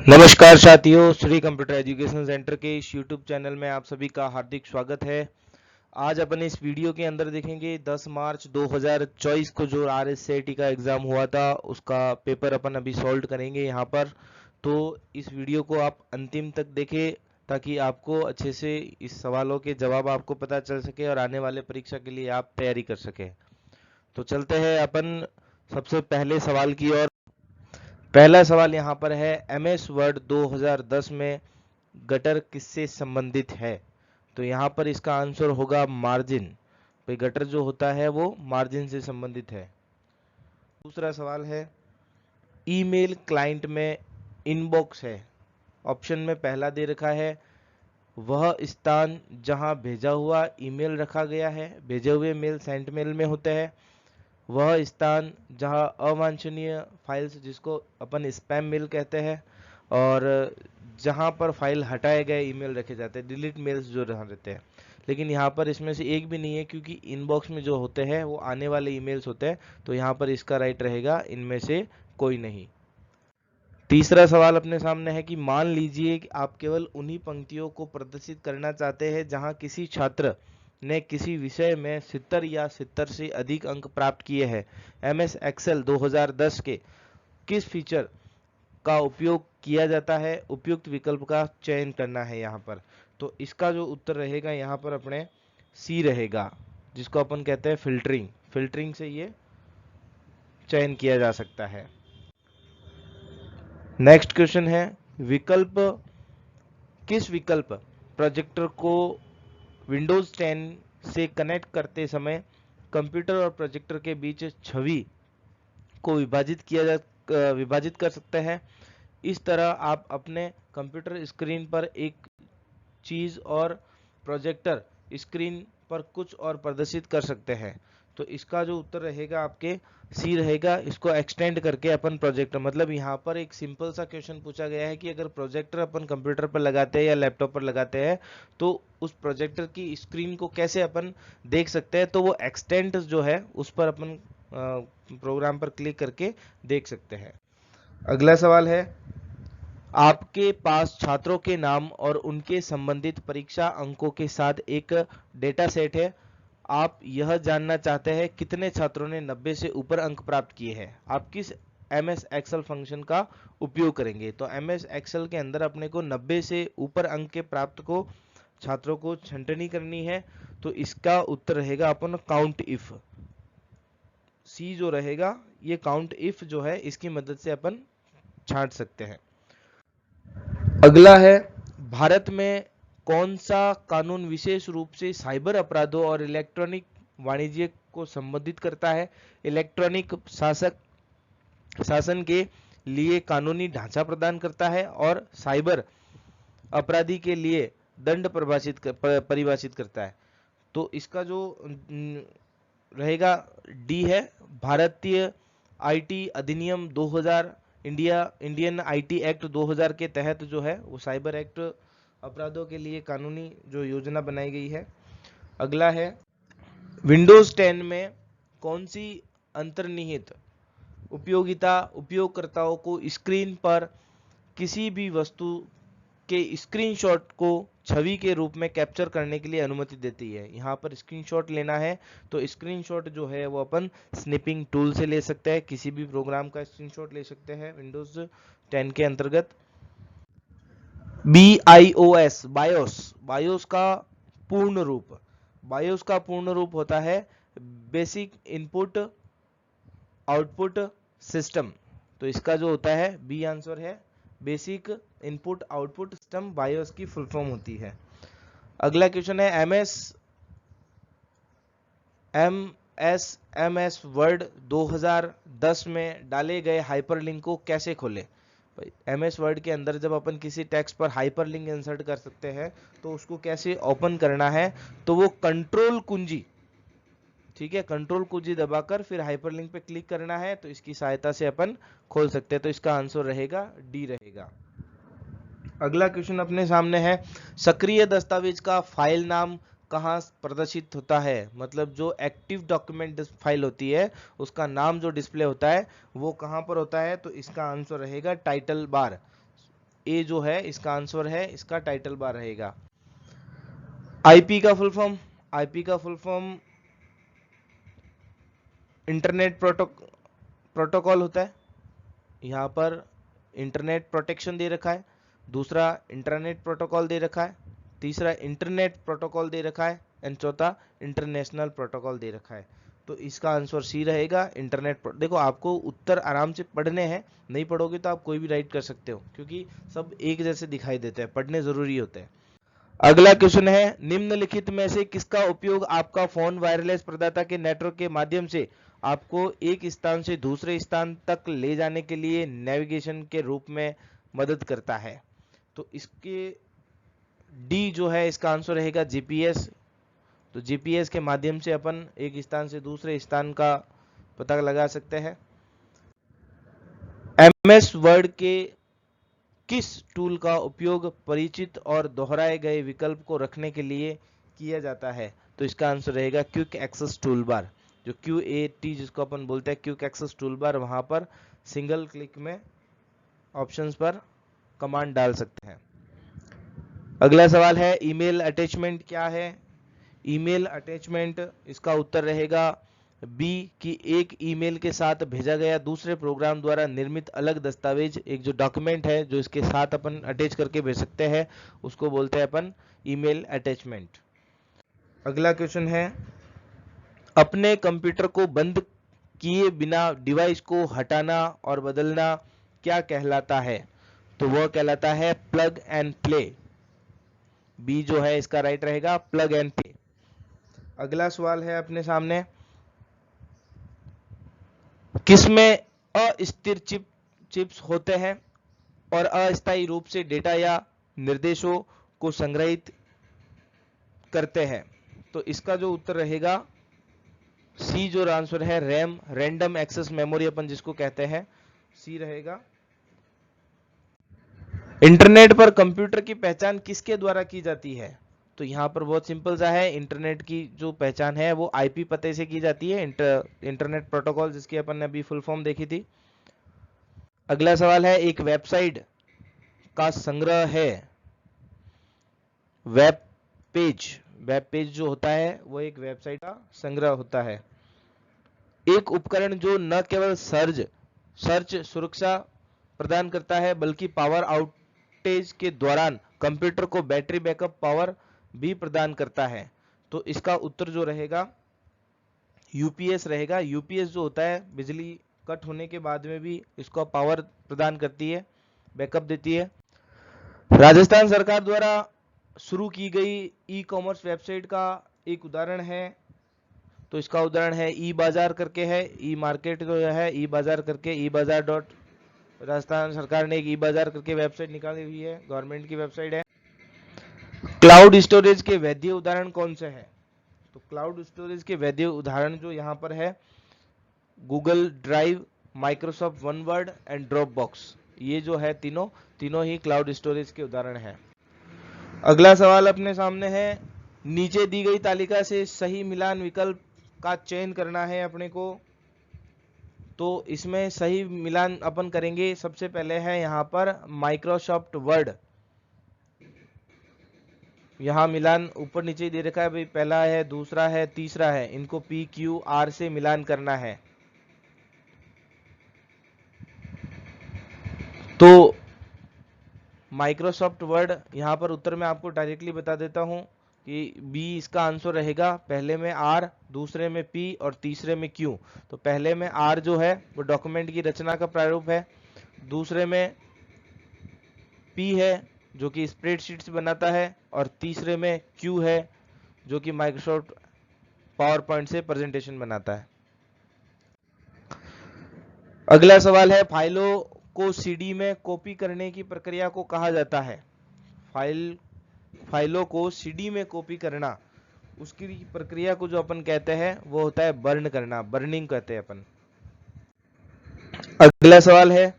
नमस्कार साथियों, Shri computer education centre के इस यूट्यूब चैनल में आप सभी का हार्दिक स्वागत है। आज अपन इस वीडियो के अंदर देखेंगे 10 मार्च 2024 को जो RSCT का एग्ज़ाम हुआ था उसका पेपर अपन अभी सॉल्व करेंगे यहाँ पर। तो इस वीडियो को आप अंतिम तक देखें ताकि आपको अच्छे से इस सवालों के जवाब आपको पता चल सके और आने वाले परीक्षा के लिए आप तैयारी कर सकें। तो चलते हैं अपन सबसे पहले सवाल की ओर। पहला सवाल यहाँ पर है, MS वर्ड 2010 में गटर किससे संबंधित है? तो यहाँ पर इसका आंसर होगा मार्जिन। भाई गटर जो होता है वो मार्जिन से संबंधित है। दूसरा सवाल है, ईमेल क्लाइंट में इनबॉक्स है। ऑप्शन में पहला दे रखा है, वह स्थान जहां भेजा हुआ ईमेल रखा गया है, भेजे हुए मेल सेंट मेल में होते हैं। वह स्थान जहां अवांछनीय फाइल्स जिसको अपन स्पैम मेल कहते हैं और जहां पर फाइल हटाए गए ईमेल रखे जाते हैं, डिलीट मेल्स जो रहते हैं। लेकिन यहाँ पर इसमें से एक भी नहीं है क्योंकि इनबॉक्स में जो होते हैं वो आने वाले ईमेल्स होते हैं। तो यहाँ पर इसका राइट रहेगा इनमें से कोई नहीं। तीसरा सवाल अपने सामने है कि मान लीजिए कि आप केवल उन्हीं पंक्तियों को प्रदर्शित करना चाहते हैं जहां किसी छात्र ने किसी विषय में 70 या 70 से अधिक अंक प्राप्त किए हैं। MS एक्सेल 2010 के किस फीचर का उपयोग किया जाता है? उपयुक्त विकल्प का चयन करना है यहाँ पर। तो इसका जो उत्तर रहेगा यहाँ पर अपने सी रहेगा, जिसको अपन कहते हैं फिल्टरिंग। फिल्टरिंग से ये चयन किया जा सकता है। नेक्स्ट क्वेश्चन है, विकल्प किस विकल्प प्रोजेक्टर को विंडोज 10 से कनेक्ट करते समय कंप्यूटर और प्रोजेक्टर के बीच छवि को विभाजित कर सकते हैं? इस तरह आप अपने कंप्यूटर स्क्रीन पर एक चीज और प्रोजेक्टर स्क्रीन पर कुछ और प्रदर्शित कर सकते हैं। तो इसका जो उत्तर रहेगा आपके सी रहेगा। इसको एक्सटेंड करके अपन प्रोजेक्टर, मतलब यहाँ पर एक सिंपल सा क्वेश्चन पूछा गया है कि अगर प्रोजेक्टर अपन कंप्यूटर पर लगाते हैं या लैपटॉप पर लगाते हैं तो उस प्रोजेक्टर की स्क्रीन को कैसे अपन देख सकते हैं। तो वो एक्सटेंड जो है उस पर अपन प्रोग्राम पर क्लिक करके देख सकते हैं। अगला सवाल है, आपके पास छात्रों के नाम और उनके संबंधित परीक्षा अंकों के साथ एक डेटा सेट है। आप यह जानना चाहते हैं कितने छात्रों ने 90 से ऊपर अंक प्राप्त किए हैं। आप किस MS एक्सेल फंक्शन का उपयोग करेंगे? तो MS एक्सेल के अंदर अपने को 90 से ऊपर अंक के प्राप्त को छात्रों को छंटनी करनी है। तो इसका उत्तर रहेगा अपन काउंट इफ। सी जो रहेगा ये काउंट इफ जो है इसकी मदद से अपन छांट सकते हैं। अगला है, भारत में कौन सा कानून विशेष रूप से साइबर अपराधों और इलेक्ट्रॉनिक वाणिज्य को संबोधित करता है? इलेक्ट्रॉनिक शासन के लिए कानूनी ढांचा प्रदान करता है और साइबर अपराधी के लिए दंड परिभाषित करता है। तो इसका जो रहेगा डी है। भारतीय IT अधिनियम 2000 इंडियन IT एक्ट 2000 के तहत जो है वो साइबर एक्ट अपराधों के लिए कानूनी जो योजना बनाई गई है। अगला है, विंडोज 10 में कौन सी अंतर्निहित उपयोगिता उपयोगकर्ताओं को स्क्रीन पर किसी भी वस्तु के स्क्रीनशॉट को छवि के रूप में कैप्चर करने के लिए अनुमति देती है? यहाँ पर स्क्रीनशॉट लेना है तो स्क्रीनशॉट जो है वो अपन स्निपिंग टूल से ले सकते हैं, किसी भी प्रोग्राम का स्क्रीनशॉट ले सकते हैं विंडोज 10 के अंतर्गत। BIOS बायोस का पूर्ण रूप होता है बेसिक इनपुट आउटपुट सिस्टम। तो इसका जो होता है बी आंसर है, basic input output system BIOS की फुल फॉर्म होती है। अगला क्वेश्चन है, MS वर्ड 2010 में डाले गए हाइपरलिंक को कैसे खोलें? MS वर्ड के अंदर जब अपन किसी टेक्स्ट पर हाइपरलिंक इंसर्ट कर सकते हैं तो उसको कैसे ओपन करना है? तो वो कंट्रोल कुंजी, ठीक है, कंट्रोल कुंजी दबाकर फिर हाइपरलिंक पे क्लिक करना है। तो इसकी सहायता से अपन खोल सकते हैं। तो इसका आंसर रहेगा डी रहेगा। अगला क्वेश्चन अपने सामने है, सक्रिय दस्तावेज का फाइल नाम कहाँ प्रदर्शित होता है? मतलब जो एक्टिव डॉक्यूमेंट फाइल होती है उसका नाम जो डिस्प्ले होता है वो कहाँ पर होता है? तो इसका आंसर रहेगा टाइटल बार। ए जो है इसका आंसर है, इसका टाइटल बार रहेगा। आईपी का फुल फॉर्म, आईपी का फुल फॉर्म इंटरनेट प्रोटोकॉल होता है। यहाँ पर इंटरनेट प्रोटेक्शन दे रखा है, दूसरा इंटरनेट प्रोटोकॉल दे रखा है, तीसरा इंटरनेट प्रोटोकॉल दे रखा है, एंड चौथा इंटरनेशनल प्रोटोकॉल दे रखा है। तो इसका आंसर सी रहेगा, इंटरनेट। देखो आपको उत्तर आराम से पढ़ने हैं, नहीं पढ़ोगे तो आप कोई भी राइट कर सकते हो, क्योंकि सब एक जैसे दिखाई देते हैं, पढ़ने जरूरी होते हैं। अगला क्वेश्चन है, निम्नलिखित में से किसका उपयोग आपका फोन वायरलेस प्रदाता के नेटवर्क के माध्यम से आपको एक स्थान से दूसरे स्थान तक ले जाने के लिए नेविगेशन के रूप में मदद करता है? तो इसके डी जो है इसका आंसर रहेगा जीपीएस। तो जीपीएस के माध्यम से अपन एक स्थान से दूसरे स्थान का पता लगा सकते हैं। एमएस वर्ड के किस टूल का उपयोग परिचित और दोहराए गए विकल्प को रखने के लिए किया जाता है? तो इसका आंसर रहेगा क्विक एक्सेस टूल बार, जो QAT जिसको अपन बोलते हैं क्विक एक्सेस टूल बार। वहां पर सिंगल क्लिक में ऑप्शंस पर कमांड डाल सकते हैं। अगला सवाल है, ईमेल अटैचमेंट क्या है? ईमेल अटैचमेंट, इसका उत्तर रहेगा बी कि एक ईमेल के साथ भेजा गया दूसरे प्रोग्राम द्वारा निर्मित अलग दस्तावेज, एक जो डॉक्यूमेंट है जो इसके साथ अपन अटैच करके भेज सकते हैं, उसको बोलते हैं अपन ईमेल अटैचमेंट। अगला क्वेश्चन है, अपने कंप्यूटर को बंद किए बिना डिवाइस को हटाना और बदलना क्या कहलाता है? तो वह कहलाता है प्लग एंड प्ले। बी जो है इसका राइट रहेगा, प्लग एंड प्ले। अगला सवाल है अपने सामने, किसमें अस्थिर चिप्स होते हैं और अस्थायी रूप से डेटा या निर्देशों को संग्रहित करते हैं? तो इसका जो उत्तर रहेगा सी जो आंसर है, रैम, रैंडम एक्सेस मेमोरी अपन जिसको कहते हैं, सी रहेगा। इंटरनेट पर कंप्यूटर की पहचान किसके द्वारा की जाती है? तो यहाँ पर बहुत सिंपल सा है, इंटरनेट की जो पहचान है वो आईपी पते से की जाती है, इंटरनेट प्रोटोकॉल, जिसकी अपन ने अभी फुल फॉर्म देखी थी। अगला सवाल है, एक वेबसाइट का संग्रह है, वेब पेज जो होता है वो एक वेबसाइट का संग्रह होता है। एक उपकरण जो न केवल सर्च सुरक्षा प्रदान करता है बल्कि पावर आउटेज के दौरान कंप्यूटर को बैटरी बैकअप पावर भी प्रदान करता है। तो इसका उत्तर जो रहेगा यूपीएस रहेगा। यूपीएस जो होता है बिजली कट होने के बाद में भी इसको पावर प्रदान करती है, बैकअप देती है। राजस्थान सरकार द्वारा शुरू की गई ई कॉमर्स वेबसाइट का एक उदाहरण है, तो इसका उदाहरण है ई बाजार करके है, ई मार्केट जो है ई बाजार करके, ई बाजार डॉट, राजस्थान सरकार ने एक ई बाजार करके वेबसाइट निकाली हुई है, गवर्नमेंट की वेबसाइट है। क्लाउड स्टोरेज के वैध उदाहरण कौन से हैं? तो क्लाउड स्टोरेज के वैध उदाहरण जो यहाँ पर है, गूगल ड्राइव, माइक्रोसॉफ्ट वनवर्ड एंड ड्रॉप बॉक्स, ये जो है तीनों ही क्लाउड स्टोरेज के उदाहरण है। अगला सवाल अपने सामने है, नीचे दी गई तालिका से सही मिलान विकल्प का चयन करना है अपने को। तो इसमें सही मिलान अपन करेंगे, सबसे पहले है यहाँ पर माइक्रोसॉफ्ट वर्ड। यहाँ मिलान ऊपर नीचे दे रखा है भाई, पहला है, दूसरा है, तीसरा है, इनको PQR से मिलान करना है। तो माइक्रोसॉफ्ट वर्ड, यहाँ पर उत्तर मैं आपको डायरेक्टली बता देता हूँ कि बी इसका आंसर रहेगा, पहले में R, दूसरे में P और तीसरे में Q। तो पहले में R जो है वो डॉक्यूमेंट की रचना का प्रारूप है, दूसरे में P है जो कि स्प्रेडशीट्स बनाता है, और तीसरे में Q है जो कि माइक्रोसॉफ्ट पावर पॉइंट से प्रेजेंटेशन बनाता है। अगला सवाल है, फाइलों को CD में कॉपी करने की प्रक्रिया को कहा जाता है? फाइलों को CD में कॉपी करना, उसकी प्रक्रिया को जो अपन कहते हैं वो होता है बर्न करना, बर्निंग कहते हैं अपन। अगला सवाल है,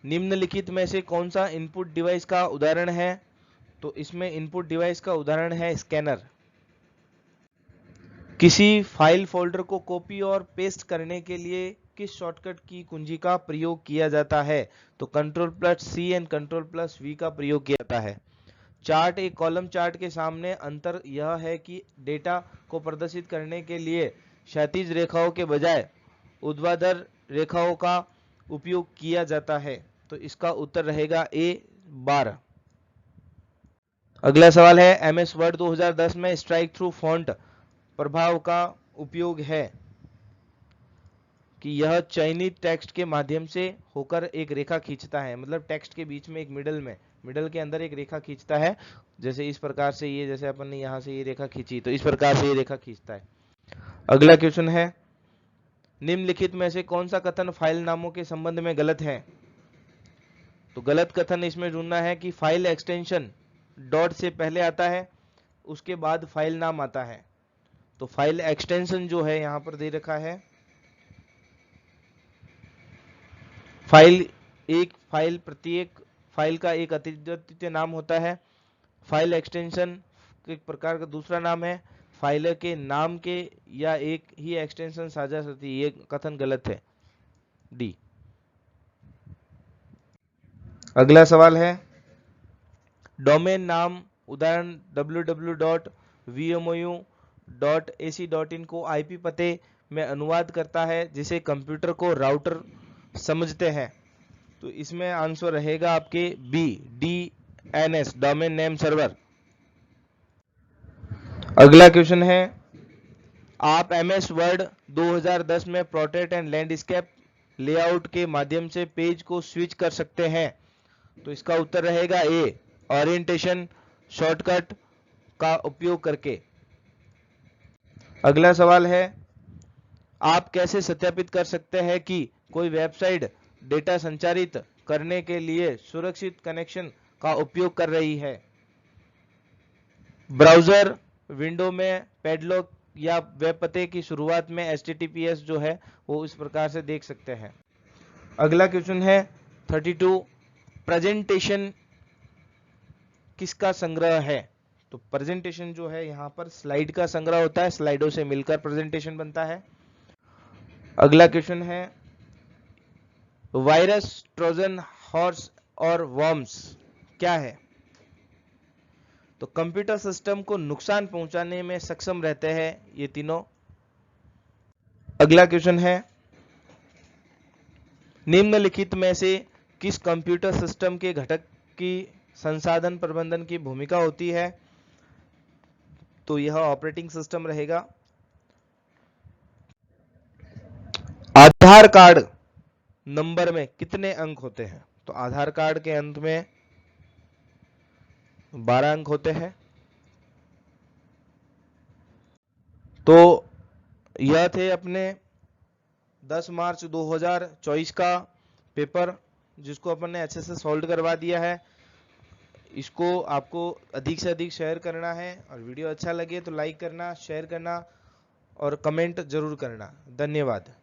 निम्नलिखित में से कौन सा इनपुट डिवाइस का उदाहरण है? तो इसमें इनपुट डिवाइस का उदाहरण है स्कैनर। किसी फाइल फोल्डर को कॉपी और पेस्ट करने के लिए किस शॉर्टकट की कुंजी का प्रयोग किया जाता है? तो Ctrl+C एंड Ctrl+V का प्रयोग किया जाता है। चार्ट, एक कॉलम चार्ट के सामने अंतर यह है कि डेटा को प्रदर्शित करने के लिए क्षैतिज रेखाओं के बजाय ऊर्ध्वाधर रेखाओं का उपयोग किया जाता है। तो इसका उत्तर रहेगा A12। अगला सवाल है, MS वर्ड 2010 में स्ट्राइक थ्रू फॉन्ट प्रभाव का उपयोग है कि यह चयनित टेक्स्ट के माध्यम से होकर एक रेखा खींचता है, मतलब टेक्स्ट के बीच में एक मिडल के अंदर एक रेखा खींचता है, जैसे इस प्रकार से, ये जैसे अपन ने यहाँ से ये रेखा खींची तो इस प्रकार से ये रेखा खींचता है। अगला क्वेश्चन है, निम्नलिखित में से कौन सा कथन फाइल नामों के संबंध में गलत है? तो गलत कथन इसमें ढूंढना है कि फाइल एक्सटेंशन डॉट से पहले आता है, उसके बाद फाइल नाम आता है। तो फाइल एक्सटेंशन जो है यहाँ पर दे रखा है, प्रत्येक फाइल का एक अद्वितीय नाम होता है। फाइल एक्सटेंशन एक प्रकार का दूसरा नाम है। फाइल के नाम के या एक ही एक्सटेंशन साझा करती है, ये कथन गलत है, डी। अगला सवाल है, डोमेन नाम उदाहरण www.vmou.ac.in को आईपी पते में अनुवाद करता है जिसे कंप्यूटर को राउटर समझते हैं। तो इसमें आंसर रहेगा आपके B, DNS, domain name server. अगला क्वेश्चन है, आप MS वर्ड 2010 में पोर्ट्रेट एंड लैंडस्केप लेआउट के माध्यम से पेज को स्विच कर सकते हैं। तो इसका उत्तर रहेगा ए, ओरिएंटेशन शॉर्टकट का उपयोग करके। अगला सवाल है, आप कैसे सत्यापित कर सकते हैं कि कोई वेबसाइट डेटा संचारित करने के लिए सुरक्षित कनेक्शन का उपयोग कर रही है? ब्राउजर विंडो में पैडलॉक या वेब पते की शुरुआत में HTTPS जो है वो इस प्रकार से देख सकते हैं। अगला क्वेश्चन है 32, प्रेजेंटेशन किसका संग्रह है? तो प्रेजेंटेशन जो है यहाँ पर स्लाइड का संग्रह होता है, स्लाइडों से मिलकर प्रेजेंटेशन बनता है। अगला क्वेश्चन है, वायरस, ट्रोजन हॉर्स और वर्म्स क्या है? तो कंप्यूटर सिस्टम को नुकसान पहुंचाने में सक्षम रहते हैं ये तीनों। अगला क्वेश्चन है, निम्नलिखित में से किस कंप्यूटर सिस्टम के घटक की संसाधन प्रबंधन की भूमिका होती है? तो यह ऑपरेटिंग सिस्टम रहेगा। आधार कार्ड नंबर में कितने अंक होते हैं? तो आधार कार्ड के अंत में 12 अंक होते हैं। तो यह थे अपने 10 मार्च 2024 का पेपर, जिसको अपन ने अच्छे से सॉल्व करवा दिया है। इसको आपको अधिक से अधिक शेयर करना है, और वीडियो अच्छा लगे तो लाइक करना, शेयर करना और कमेंट जरूर करना। धन्यवाद।